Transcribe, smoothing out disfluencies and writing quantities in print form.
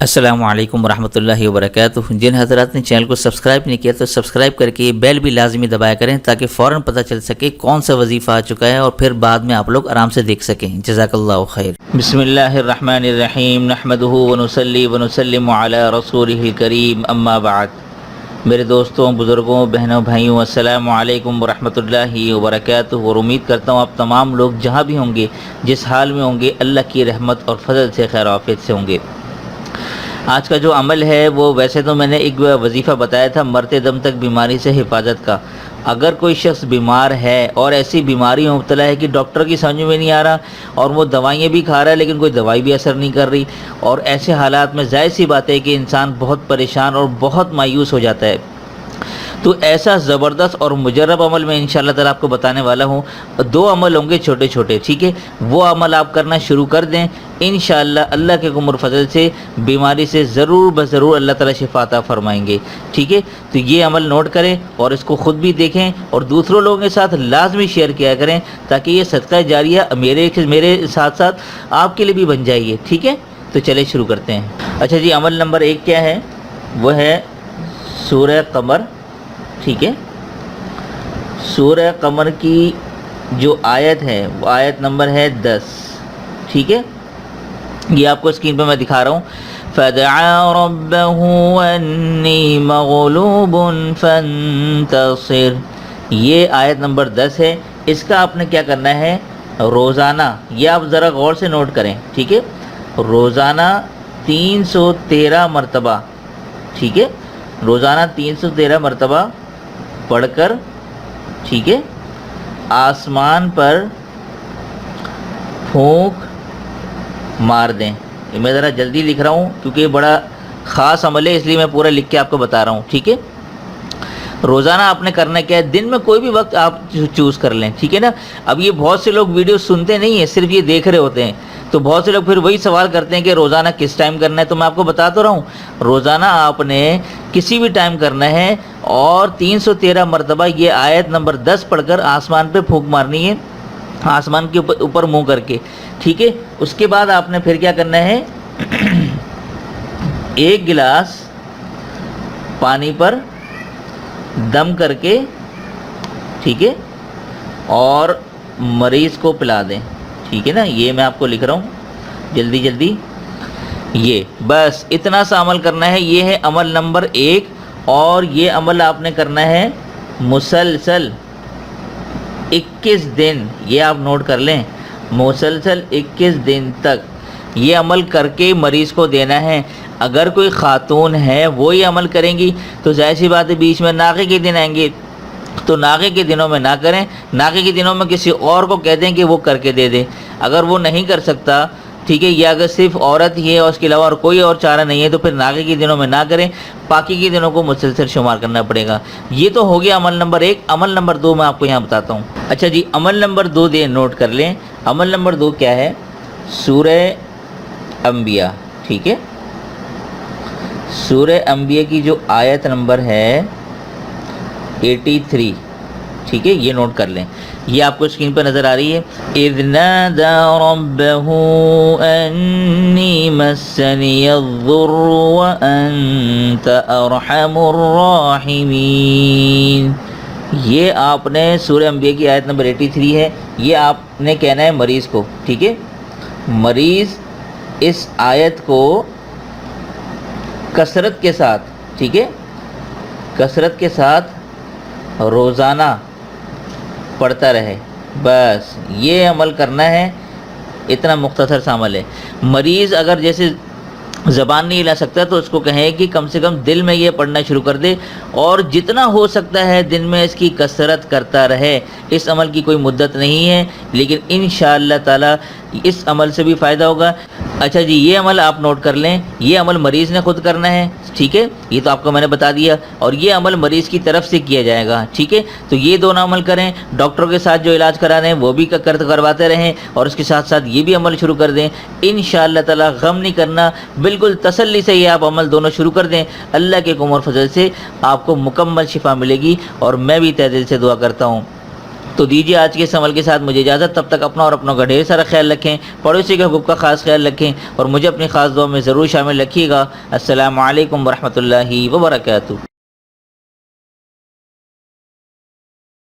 السلام علیکم ورحمۃ اللہ وبرکاتہ۔ جن حضرات نے چینل کو سبسکرائب نہیں کیا تو سبسکرائب کر کے بیل بھی لازمی دبایا کریں تاکہ فوراً پتہ چل سکے کون سا وظیفہ آ چکا ہے اور پھر بعد میں آپ لوگ آرام سے دیکھ سکیں۔ جزاک اللہ خیر۔ بسم اللہ الرحمن الرحیم، نحمدہ ونصلی ونسلم علی رسولہ الکریم، اما بعد۔ میرے دوستوں، بزرگوں، بہنوں، بھائیوں، السلام علیکم ورحمۃ اللہ وبرکاتہ۔ اور امید کرتا ہوں آپ تمام لوگ جہاں بھی ہوں گے، جس حال میں ہوں گے، اللہ کی رحمت اور فضل سے خیر و عافیت سے ہوں گے۔ آج کا جو عمل ہے وہ ویسے تو میں نے ایک وظیفہ بتایا تھا مرتے دم تک بیماری سے حفاظت کا۔ اگر کوئی شخص بیمار ہے اور ایسی بیماری میں مبتلا ہے کہ ڈاکٹر کی سمجھ میں نہیں آ رہا اور وہ دوائیاں بھی کھا رہا ہے لیکن کوئی دوائی بھی اثر نہیں کر رہی، اور ایسے حالات میں ظاہر سی بات ہے کہ انسان بہت پریشان اور بہت مایوس ہو جاتا ہے، تو ایسا زبردست اور مجرب عمل میں انشاءاللہ تعالیٰ آپ کو بتانے والا ہوں۔ دو عمل ہوں گے چھوٹے چھوٹے، ٹھیک ہے؟ وہ عمل آپ کرنا شروع کر دیں، انشاءاللہ اللہ کے کرم و فضل سے بیماری سے ضرور بضرور اللہ تعالیٰ شفا عطا فرمائیں گے، ٹھیک ہے؟ تو یہ عمل نوٹ کریں اور اس کو خود بھی دیکھیں اور دوسروں لوگوں کے ساتھ لازمی شیئر کیا کریں تاکہ یہ صدقہ جاریہ میرے ساتھ ساتھ آپ کے لیے بھی بن جائیے، ٹھیک ہے؟ تو چلے شروع کرتے ہیں۔ اچھا جی، عمل نمبر 1 کیا ہے؟ وہ ہے سورہ قمر، ٹھیک ہے؟ سورہ قمر کی جو آیت ہے وہ آیت نمبر ہے 10، ٹھیک ہے؟ یہ آپ کو اسکرین پہ میں دکھا رہا ہوں۔ فَدَعَا رَبَّهُ أَنِّي مَغْلُوبٌ فَانتَصِرْ، یہ آیت نمبر 10 ہے۔ اس کا آپ نے کیا کرنا ہے؟ روزانہ، یہ آپ ذرا غور سے نوٹ کریں، ٹھیک ہے؟ روزانہ 313 مرتبہ، ٹھیک ہے؟ روزانہ 313 مرتبہ پڑھ کر، ٹھیک ہے، آسمان پر پھونک مار دیں۔ یہ میں ذرا جلدی لکھ رہا ہوں کیونکہ یہ بڑا خاص عمل ہے، اس لیے میں پورا لکھ کے آپ کو بتا رہا ہوں، ٹھیک ہے؟ روزانہ آپ نے کرنا کیا ہے؟ دن میں کوئی بھی وقت آپ چوز کر لیں، ٹھیک ہے نا؟ اب یہ بہت سے لوگ ویڈیو سنتے نہیں ہیں، صرف یہ دیکھ رہے ہوتے ہیں، تو بہت سے لوگ پھر وہی سوال کرتے ہیں کہ روزانہ کس ٹائم کرنا ہے؟ تو میں آپ کو بتا تو رہا ہوں، روزانہ آپ نے کسی بھی ٹائم کرنا ہے اور 313 مرتبہ یہ آیت نمبر 10 پڑھ کر آسمان پہ پھونک مارنی ہے، آسمان کے اوپر منہ کر کے، ٹھیک ہے؟ اس کے بعد آپ نے پھر کیا کرنا ہے؟ 1 گلاس پانی پر دم کر کے، ٹھیک ہے، اور مریض کو پلا دیں، ٹھیک ہے نا؟ یہ میں آپ کو لکھ رہا ہوں جلدی جلدی، یہ بس اتنا سا عمل کرنا ہے۔ یہ ہے عمل نمبر 1، اور یہ عمل آپ نے کرنا ہے مسلسل 21 دن، یہ آپ نوٹ کر لیں، مسلسل 21 دن تک یہ عمل کر کے مریض کو دینا ہے۔ اگر کوئی خاتون ہے وہ یہ عمل کریں گی تو ظاہر سی بات ہے بیچ میں ناقے کے دن آئیں گے، تو ناقے کے دنوں میں نہ کریں، ناقے کے دنوں میں کسی اور کو کہہ دیں کہ وہ کر کے دے دے۔ اگر وہ نہیں کر سکتا، ٹھیک ہے، یا اگر صرف عورت ہی ہے اور اس کے علاوہ اور کوئی اور چارہ نہیں ہے تو پھر ناقے کے دنوں میں نہ کریں، باقی کے دنوں کو مسلسل شمار کرنا پڑے گا۔ یہ تو ہو گیا عمل نمبر 1۔ عمل نمبر 2 میں آپ کو یہاں بتاتا ہوں۔ اچھا جی، عمل نمبر 2 نوٹ کر لیں۔ عمل نمبر 2 کیا ہے؟ سورہ انبیاء، ٹھیک ہے؟ سورہ انبیاء کی جو آیت نمبر ہے 83، ٹھیک ہے، یہ نوٹ کر لیں۔ یہ آپ کو اسکرین پر نظر آ رہی ہے۔ اِذْ نَادَىٰ رَبَّهُ أَنِّي مَسَّنِيَ الضُّرُّ وَأَنْتَ أَرْحَمُ الرَّاحِمِينَ، یہ آپ نے سورہ انبیاء کی آیت نمبر 83 ہے، یہ آپ نے کہنا ہے مریض کو، ٹھیک ہے؟ مریض اس آیت کو کثرت کے ساتھ، ٹھیک ہے، کثرت کے ساتھ روزانہ پڑھتا رہے، بس یہ عمل کرنا ہے۔ اتنا مختصر سا عمل ہے۔ مریض اگر جیسے زبان نہیں ہلا سکتا تو اس کو کہیں کہ کم سے کم دل میں یہ پڑھنا شروع کر دے، اور جتنا ہو سکتا ہے دن میں اس کی کثرت کرتا رہے۔ اس عمل کی کوئی مدت نہیں ہے، لیکن انشاءاللہ تعالی اس عمل سے بھی فائدہ ہوگا۔ اچھا جی، یہ عمل آپ نوٹ کر لیں، یہ عمل مریض نے خود کرنا ہے، ٹھیک ہے؟ یہ تو آپ کو میں نے بتا دیا، اور یہ عمل مریض کی طرف سے کیا جائے گا، ٹھیک ہے؟ تو یہ دونوں عمل کریں، ڈاکٹروں کے ساتھ جو علاج کرا رہے ہیں وہ بھی کرواتے رہیں، اور اس کے ساتھ ساتھ یہ بھی عمل شروع کر دیں۔ انشاءاللہ تعالی غم نہیں کرنا، بالکل تسلی سے یہ آپ عمل دونوں شروع کر دیں، اللہ کے کرم اور فضل سے آپ کو مکمل شفا ملے گی، اور میں بھی تہ دل سے دعا کرتا ہوں تو دیجیے آج کے اس عمل کے ساتھ مجھے اجازت، تب تک اپنا اور اپنوں کا ڈھیر سارا خیال رکھیں، پڑوسی کے حقوق کا خاص خیال رکھیں اور مجھے اپنی خاص دعا میں ضرور شامل رکھیے گا۔ السلام علیکم ورحمۃ اللہ وبرکاتہ۔